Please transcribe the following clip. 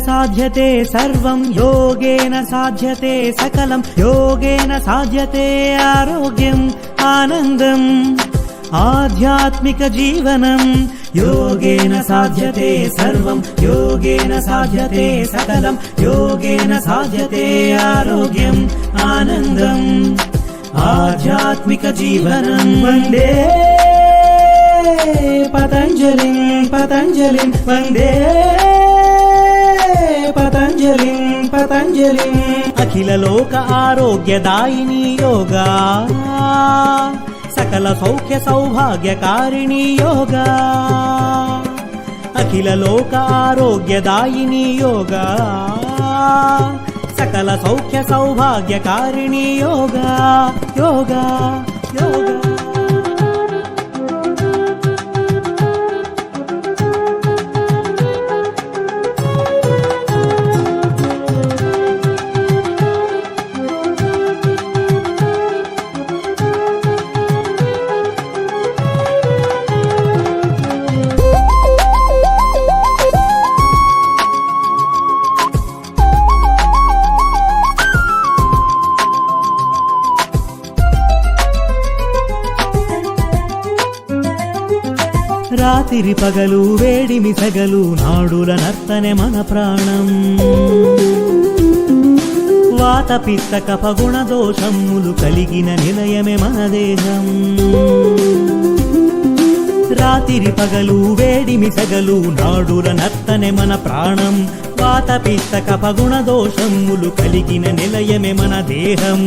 साध्यते सर्वं योगेन साध्यते सकलं योगेन साध्यते आरोग्यम् आनन्दम् आध्यात्मिक जीवनम् योगेन साध्यते सर्वं योगेन साध्यते सकलं योगेन साध्यते आरोग्यम् आनन्दम् आध्यात्मिक जीवनम् वन्दे पतञ्जलिं पतञ्जलिं वन्दे पतञ्जलिं पतञ्जलिं अखिल लोक आरोग्यदायिनी योगा सकल सौख्य सौभाग्यकारिणी योगा अखिल लोक आरोग्यदायिनी योगा सकल सौख्य सौभाग्यकारिणी योगा योगा योगा రాత్రి పగలు వేడిమి సగలు నాడుల నర్తనే మన ప్రాణం వాత పిత్త కఫ గుణ దోషములు కలిగిన నిలయమే మన దేహం రాత్రి పగలు వేడిమి సగలు నాడుల నర్తనే మన ప్రాణం వాత పిత్త కఫ గుణ దోషములు కలిగిన నిలయమే మన దేహం